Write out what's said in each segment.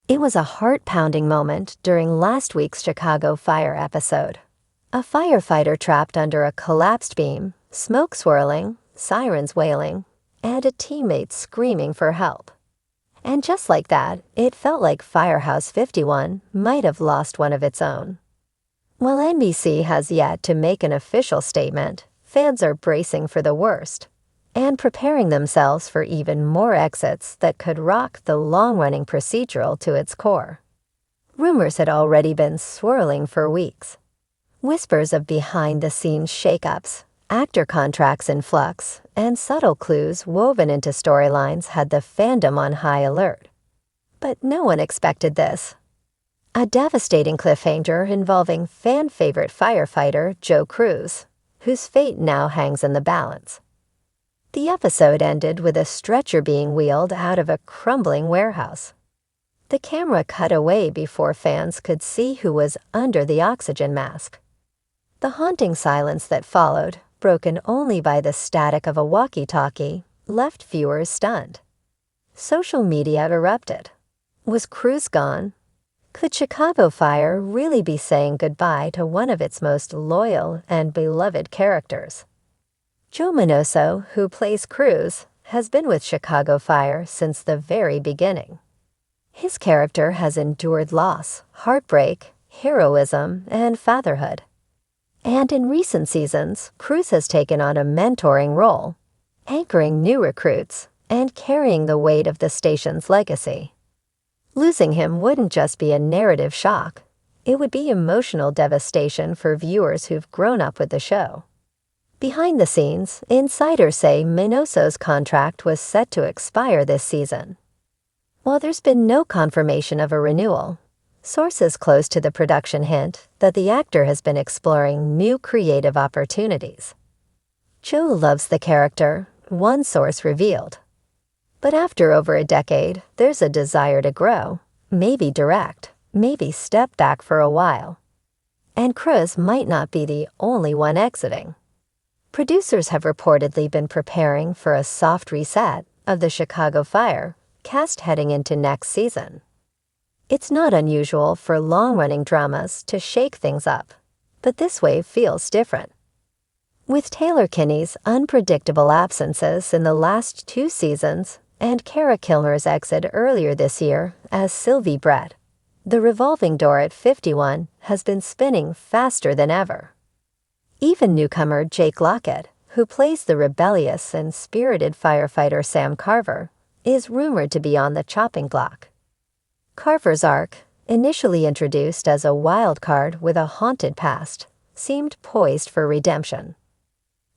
It was a heart-pounding moment during last week's Chicago Fire episode. A firefighter trapped under a collapsed beam, smoke swirling, sirens wailing, and a teammate screaming for help. And just like that, it felt like Firehouse 51 might have lost one of its own. While NBC has yet to make an official statement, fans are bracing for the worst and preparing themselves for even more exits that could rock the long-running procedural to its core. Rumors had already been swirling for weeks. Whispers of behind-the-scenes shakeups, actor contracts in flux, and subtle clues woven into storylines had the fandom on high alert. But no one expected this. A devastating cliffhanger involving fan-favorite firefighter Joe Cruz, whose fate now hangs in the balance. The episode ended with a stretcher being wheeled out of a crumbling warehouse. The camera cut away before fans could see who was under the oxygen mask. The haunting silence that followed, broken only by the static of a walkie-talkie, left viewers stunned. Social media erupted. Was Cruz gone? Could Chicago Fire really be saying goodbye to one of its most loyal and beloved characters? Joe Minoso, who plays Cruz, has been with Chicago Fire since the very beginning. His character has endured loss, heartbreak, heroism, and fatherhood. And in recent seasons, Cruz has taken on a mentoring role, anchoring new recruits and carrying the weight of the station's legacy. Losing him wouldn't just be a narrative shock. It would be emotional devastation for viewers who've grown up with the show. Behind the scenes, insiders say Minoso's contract was set to expire this season. While there's been no confirmation of a renewal, sources close to the production hint that the actor has been exploring new creative opportunities. Joe loves the character, one source revealed. But after over a decade, there's a desire to grow, maybe direct, maybe step back for a while. And Cruz might not be the only one exiting. Producers have reportedly been preparing for a soft reset of the Chicago Fire cast heading into next season. It's not unusual for long-running dramas to shake things up, but this wave feels different. With Taylor Kinney's unpredictable absences in the last 2 seasons and Kara Kilmer's exit earlier this year as Sylvie Brett, the revolving door at 51 has been spinning faster than ever. Even newcomer Jake Lockett, who plays the rebellious and spirited firefighter Sam Carver, is rumored to be on the chopping block. Carver's arc, initially introduced as a wild card with a haunted past, seemed poised for redemption.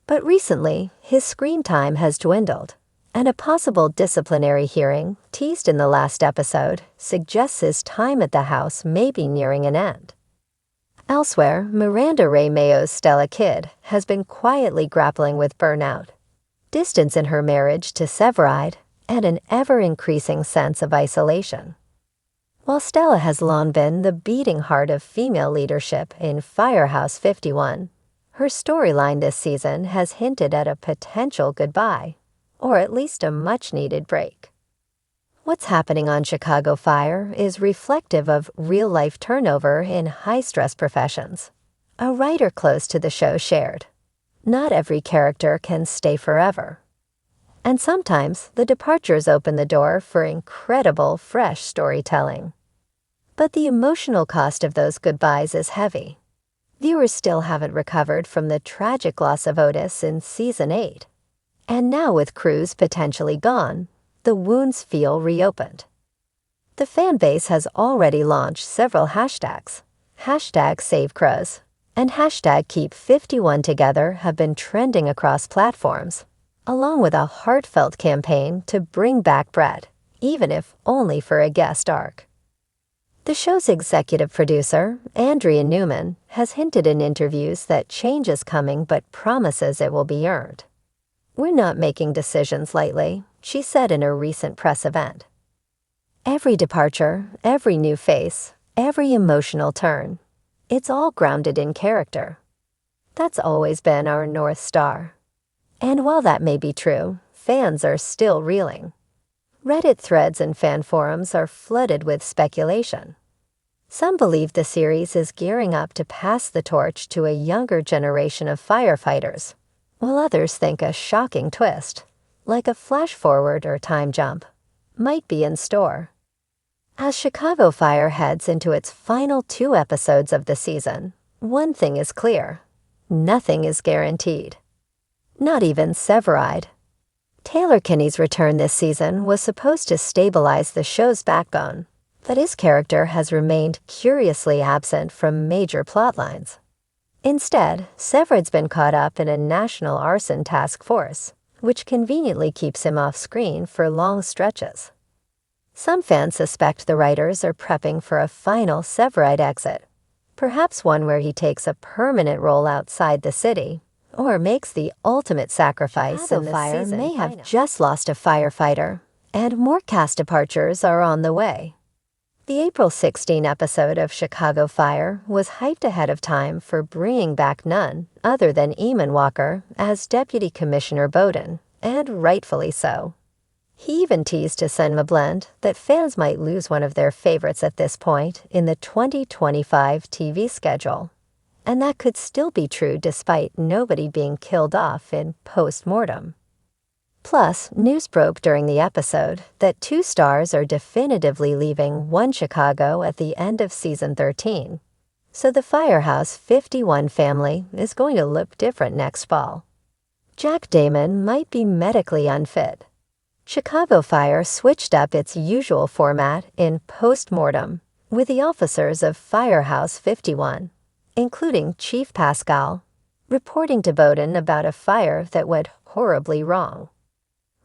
But recently, his screen time has dwindled, and a possible disciplinary hearing teased in the last episode suggests his time at the house may be nearing an end. Elsewhere, Miranda Ray Mayo's Stella Kidd has been quietly grappling with burnout, distance in her marriage to Severide, and an ever-increasing sense of isolation. While Stella has long been the beating heart of female leadership in Firehouse 51, her storyline this season has hinted at a potential goodbye, or at least a much-needed break. What's happening on Chicago Fire is reflective of real-life turnover in high-stress professions. A writer close to the show shared, "Not every character can stay forever." And sometimes the departures open the door for incredible, fresh storytelling. But the emotional cost of those goodbyes is heavy. Viewers still haven't recovered from the tragic loss of Otis in Season 8. And now with Cruz potentially gone, the wounds feel reopened. The fan base has already launched several hashtags. #SaveCruz and #Keep51Together have been trending across platforms, along with a heartfelt campaign to bring back Brett, even if only for a guest arc. The show's executive producer, Andrea Newman, has hinted in interviews that change is coming but promises it will be earned. "We're not making decisions lightly," she said in a recent press event. Every departure, every new face, every emotional turn, it's all grounded in character. That's always been our North Star. And while that may be true, fans are still reeling. Reddit threads and fan forums are flooded with speculation. Some believe the series is gearing up to pass the torch to a younger generation of firefighters, while others think a shocking twist, like a flash forward or time jump, might be in store. As Chicago Fire heads into its final 2 episodes of the season, one thing is clear: nothing is guaranteed. Not even Severide. Taylor Kinney's return this season was supposed to stabilize the show's backbone, but his character has remained curiously absent from major plotlines. Instead, Severide's been caught up in a national arson task force, which conveniently keeps him off screen for long stretches. Some fans suspect the writers are prepping for a final Severide exit, perhaps one where he takes a permanent role outside the city, or makes the ultimate sacrifice in the Fire season. May have just lost a firefighter, and more cast departures are on the way. The April 16 episode of Chicago Fire was hyped ahead of time for bringing back none other than Eamon Walker as Deputy Commissioner Bowden, and rightfully so. He even teased to Cinema Blend that fans might lose one of their favorites at this point in the 2025 TV schedule. And that could still be true despite nobody being killed off in post-mortem. Plus, news broke during the episode that 2 stars are definitively leaving One Chicago at the end of Season 13. So the Firehouse 51 family is going to look different next fall. Jack Damon might be medically unfit. Chicago Fire switched up its usual format in post-mortem with the officers of Firehouse 51, including Chief Pascal, reporting to Bowden about a fire that went horribly wrong.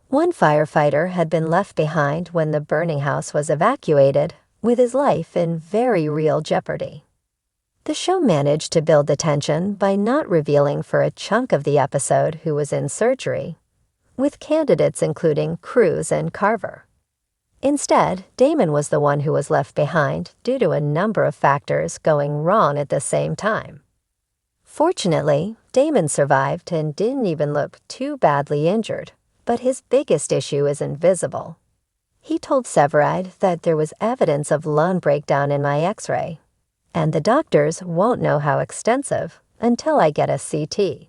One firefighter had been left behind when the burning house was evacuated, with his life in very real jeopardy. The show managed to build the tension by not revealing for a chunk of the episode who was in surgery, with candidates including Cruz and Carver. Instead, Damon was the one who was left behind due to a number of factors going wrong at the same time. Fortunately, Damon survived and didn't even look too badly injured, but his biggest issue is invisible. He told Severide that there was evidence of lung breakdown in my X-ray, and the doctors won't know how extensive until I get a CT.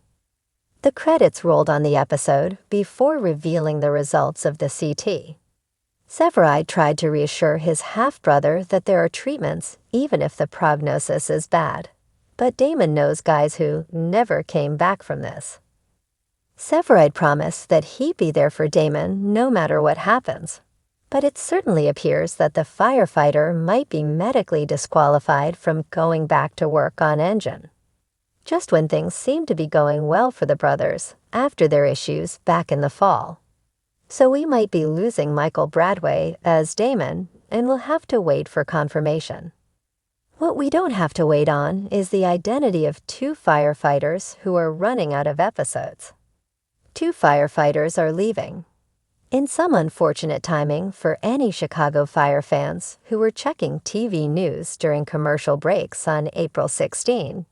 The credits rolled on the episode before revealing the results of the CT. Severide tried to reassure his half-brother that there are treatments even if the prognosis is bad, but Damon knows guys who never came back from this. Severide promised that he'd be there for Damon no matter what happens, but it certainly appears that the firefighter might be medically disqualified from going back to work on engine, just when things seem to be going well for the brothers after their issues back in the fall. So we might be losing Michael Bradway as Damon, and we'll have to wait for confirmation. What we don't have to wait on is the identity of 2 firefighters who are running out of episodes. 2 firefighters are leaving. In some unfortunate timing for any Chicago Fire fans who were checking TV news during commercial breaks on April 16,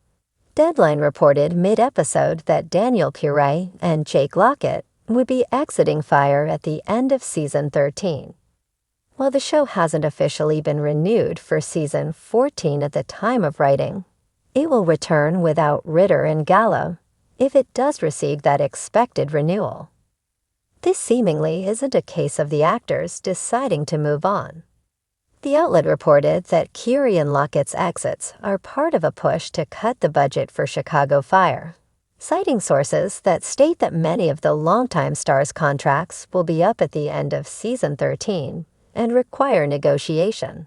Deadline reported mid-episode that Daniel Curie and Jake Lockett would be exiting Fire at the end of Season 13. While the show hasn't officially been renewed for Season 14 at the time of writing, it will return without Ritter and Gallo if it does receive that expected renewal. This seemingly isn't a case of the actors deciding to move on. The outlet reported that Curie and Lockett's exits are part of a push to cut the budget for Chicago Fire, citing sources that state that many of the longtime stars' contracts will be up at the end of Season 13 and require negotiation.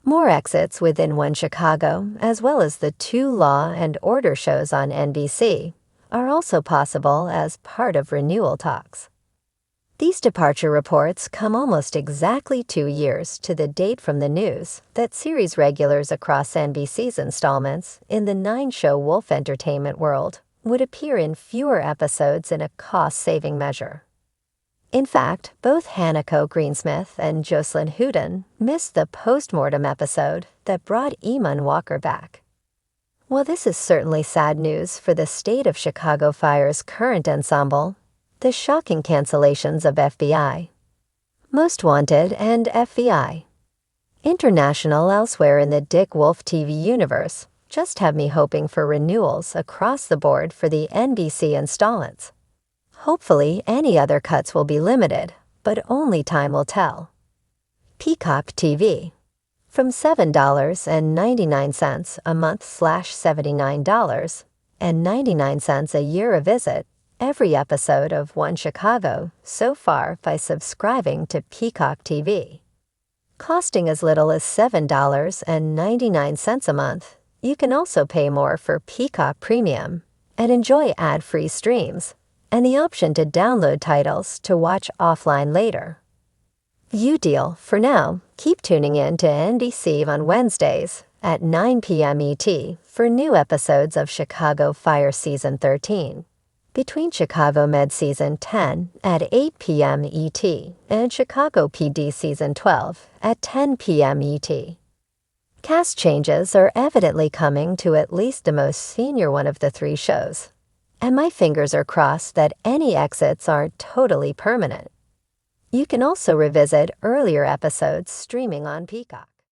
More exits within One Chicago, as well as the 2 Law and Order shows on NBC, are also possible as part of renewal talks. These departure reports come almost exactly 2 years to the date from the news that series regulars across NBC's installments in the 9-show Wolf Entertainment world would appear in fewer episodes in a cost-saving measure. In fact, both Hanako Greensmith and Jocelyn Houdon missed the post-mortem episode that brought Eamon Walker back. While this is certainly sad news for the state of Chicago Fire's current ensemble, the shocking cancellations of FBI Most Wanted, and FBI. International elsewhere in the Dick Wolf TV universe just have me hoping for renewals across the board for the NBC installments. Hopefully, any other cuts will be limited, but only time will tell. Peacock TV. From $7.99 a month / $79.99 a year a visit, every episode of One Chicago so far by subscribing to Peacock TV. Costing as little as $7.99 a month, you can also pay more for Peacock Premium and enjoy ad-free streams and the option to download titles to watch offline later. View deal for now. Keep tuning in to NBC on Wednesdays at 9 p.m. ET for new episodes of Chicago Fire Season 13. Between Chicago Med Season 10 at 8 p.m. ET and Chicago PD Season 12 at 10 p.m. ET. Cast changes are evidently coming to at least the most senior one of the three shows, and my fingers are crossed that any exits are totally permanent. You can also revisit earlier episodes streaming on Peacock.